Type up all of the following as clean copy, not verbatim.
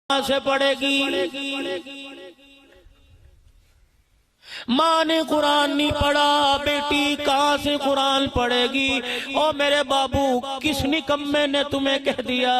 से पढ़ेगी। माँ ने कुरान नहीं पढ़ा, बेटी कहाँ से कुरान पढ़ेगी? ओ मेरे बाबू, किस निकम्मे ने तुम्हें कह दिया?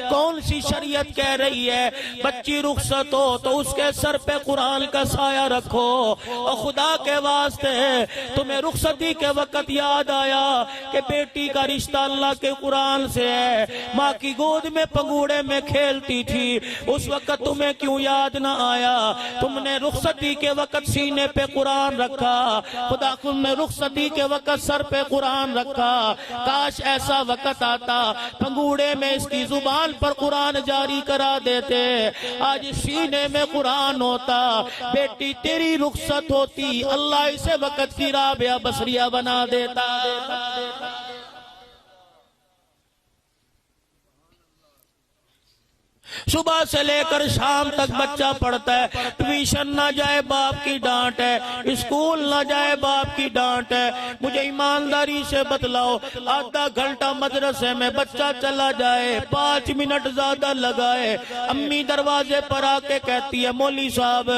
कौन सी शरीयत कह रही है बच्ची रुखसत हो तो उसके सर पे कुरान का साया रखो? और खुदा के वास्ते तुम्हें रुखसती के वक्त याद आया कि बेटी का रिश्ता अल्लाह के कुरान से है। माँ की गोद में पंगूड़े में खेलती थी, उस वक्त तुम्हें क्यों याद ना आया? तुमने रुखसती के वक्त सीने पे कुरान रखा, खुदा तुमने रुखसती के वक्त सर पे कुरान रखा। काश ऐसा वक्त आता पंगूड़े में इसकी जुबान पर कुरान जारी करा देते, आज सीने में कुरान होता। बेटी तेरी रुखसत होती, अल्लाह इसे वक्त की राबिया बसरिया बना देता। सुबह से लेकर शाम तक बच्चा पढ़ता है, ट्यूशन ना जाए बाप की डांट है, स्कूल ना जाए बाप की डांट है। मुझे ईमानदारी से बतलाओ, आधा घंटा मदरसे में बच्चा चला जाए, 5 मिनट ज्यादा लगाए, अम्मी दरवाजे पर आके कहती है मौली साहब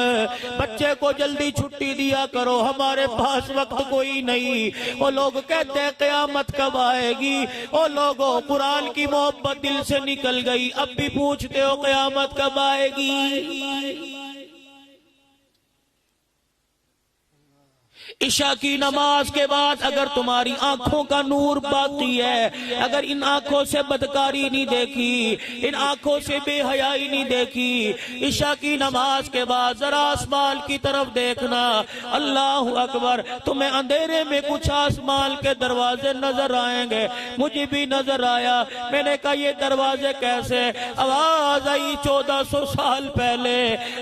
बच्चे को जल्दी छुट्टी दिया करो, हमारे पास वक्त कोई नहीं। वो लोग कहते हैं क़यामत कब आएगी? ओ लोगों, कुरान की मोहब्बत दिल से निकल गई, अब भी पूछते हो क़यामत कब आएगी? इशा की नमाज के बाद अगर तुम्हारी आंखों का नूर बाकी है, अगर इन आंखों से बदकारी नहीं देखी, इन आंखों से बेहयाई नहीं देखी, इशा की नमाज के बाद जरा आसमान की तरफ देखना। अल्लाह अकबर, तुम्हें अंधेरे में कुछ आसमान के दरवाजे नजर आएंगे। मुझे भी नजर आया, मैंने कहा ये दरवाजे कैसे? आवाज आई 1400 साल पहले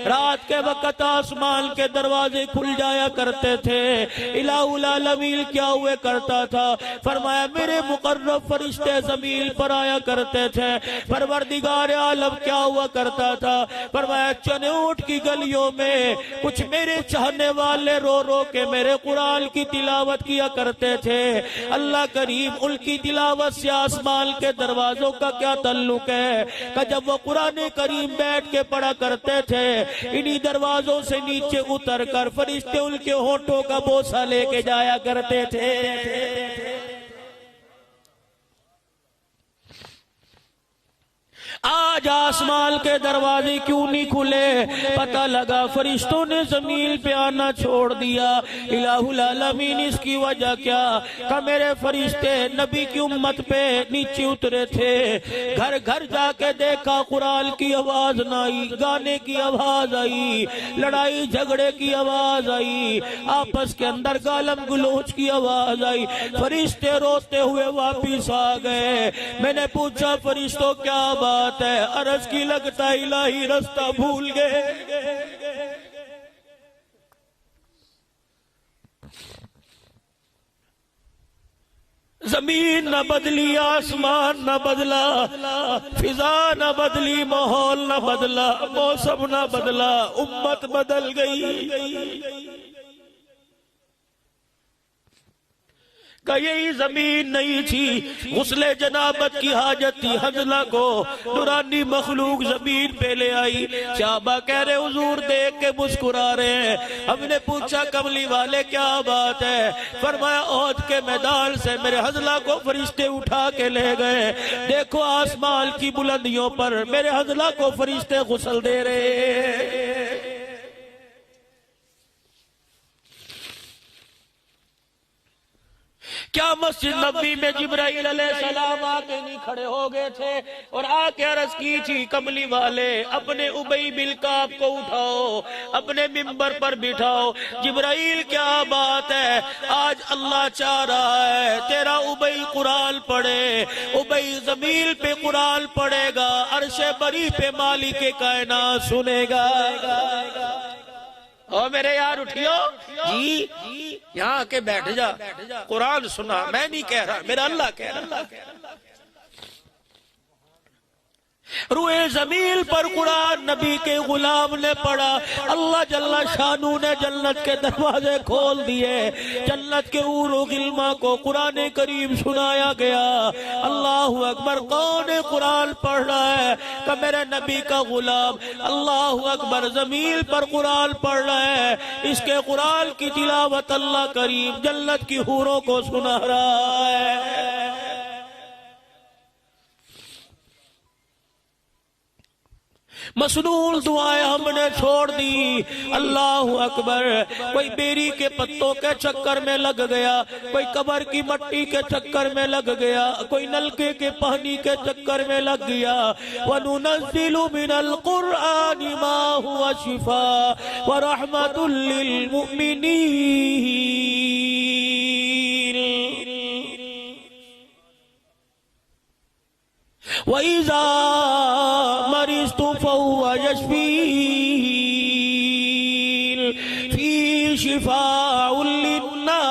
रात के वक्त आसमान के दरवाजे खुल जाया करते थे। इलाहुल आलमीन क्या हुए करता था? फरमाया मेरे मुकर्रब फरिश्ते जमीन पर आया करते थे। परवरदिगार आलम क्या हुआ करता था? फरमाया चनौट की गलियों में कुछ मेरे चाहने वाले रो रो के मेरे कुरान की तिलावत किया करते थे। अल्लाह करीम, उनकी तिलावत से आसमान के दरवाजों का क्या ताल्लुक है? कि जब वो कुरान करीम बैठ के पढ़ा करते थे, इन्हीं दरवाजों से नीचे उतर कर फरिश्ते उनके होठों का बोसा लेके जाया करते थे। आज आसमान के दरवाजे क्यों नहीं खुले? पता लगा फरिश्तों ने जमीन पे आना छोड़ दिया। इलाहुल आलमीन, इसकी वजह क्या? का मेरे फरिश्ते नबी की उम्मत पे नीचे उतरे थे। घर घर जाके देखा, कुरान की आवाज ना आई, गाने की आवाज आई, लड़ाई झगड़े की आवाज आई, आपस के अंदर गालम गलोच की आवाज आई। फरिश्ते रोते हुए वापिस आ गए। मैंने पूछा फरिश्तों क्या बात है? अर्ज की लगता इलाही रास्ता भूल गए। जमीन न बदली, आसमान न बदला, फिजा न बदली, माहौल न बदला, मौसम न बदला, उम्मत बदल गई। का यही जमीन नहीं थी, गुस्ले जनाबत की हाजत थी हजला को, नूरानी मखलूक जमीन पे ले आई। साहबा कह रहे हुजूर देख के मुस्कुरा रहे हैं। हमने पूछा कमली वाले क्या बात है? फरमाया ओहद के मैदान से मेरे हजला को फरिश्ते उठा के ले गए। देखो आसमान की बुलंदियों पर मेरे हजला को फरिश्ते गुस्ल दे रहे। क्या मस्जिद नबी में जिब्राइल अलैहिस्सलाम आके नहीं खड़े हो गए थे और आके अर्ज की थी कमली वाले अपने उबई बिल काब को उठाओ, अपने मिंबर पर बिठाओ। जिब्राइल क्या बात है, आज अल्लाह चाह रहा है तेरा उबई कुरान पढ़े। उबई जमीन पे कुरान पढ़ेगा, अर्शे बरी पे मालिक कायनात सुनेगा। ओ मेरे यार उठियो जी, यहाँ आके बैठ जा, कुरान सुना। मैं नहीं कह रहा, मेरा अल्लाह कह रहा। रुए जमीन पर कुरान नबी के गुलाम ने पढ़ा। अल्लाह जल्ला शानू ने जन्नत के दरवाजे खोल दिए, जन्नत के ऊरो गिल्मा को कुरान करीम सुनाया गया। अल्लाह अकबर, कौन कुरान पढ़ रहा है? कि मेरे नबी का गुलाम। अल्लाह अकबर, जमीन पर कुरान पढ़ रहा है, इसके कुरान की तिलावत अल्लाह करीम जन्नत की हूरों को सुना रहा है। मसनून दुआएं हमने छोड़ दी। अल्लाह अकबर, कोई बेरी के पत्तों के चक्कर में लग गया, कोई कब्र की मट्टी के चक्कर में लग गया, कोई नलके के पानी के चक्कर में लग गया। वनुनज़्ज़िलु मिनल कुरआनि मा हुवा शिफा व रहमतुल लिल मुमिनीन। वइज़ा मरिज़्तु फहुवा यशफ़ीन फी शिफ़ाउल लिन्नास।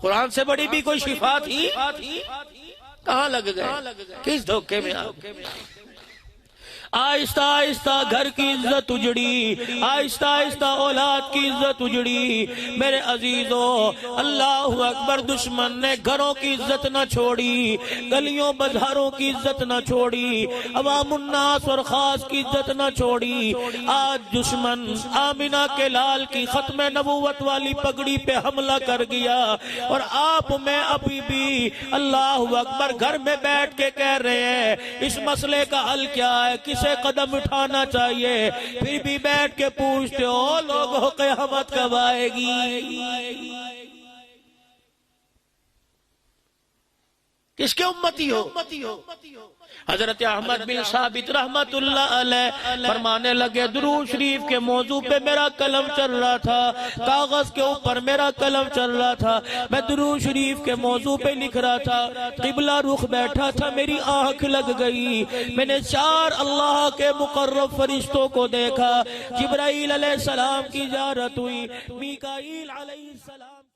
कुरान से बड़ी भी कोई शिफा थी? कहाँ लग गए? किस धोखे में आप? आहिस्ता आहिस्ता घर की इज्जत उजड़ी, आहिस्ता आहिस्ता औलाद की इज्जत उजड़ी। मेरे अजीजों, अल्लाह अकबर, दुश्मन ने घरों की इज्जत न छोड़ी, गलियों बाजारों की इज्जत न छोड़ी, अवामुन्नास और खास की इज्जत न छोड़ी। आज दुश्मन आमिना के लाल की खत्म नबूवत वाली पगड़ी पे हमला कर गया और आप में अभी भी अल्लाह अकबर घर में बैठ के कह रहे हैं इस मसले का हल क्या है, किसे कदम उठाना चाहिए, फिर भी बैठ के पूछते हो लोगों क़यामत कब आएगी? किसके उम्मती हो? हजरत अहमद बिन साबित रहमतुल्लाह अलैह फरमाने लगे, दुरूद शरीफ के मौजू पे मेरा कलम चल रहा था, कागज के ऊपर मेरा कलम चल रहा था, मैं दुरूद शरीफ के मौजू पे लिख रहा था, किबला रुख बैठा था, मेरी आंख लग गई, मैंने 4 अल्लाह के मुकर्रब फरिश्तों को देखा। जिब्राईल अलैहिस्सलाम की ज़ियारत हुई, मीकाईल अलैहिस्सलाम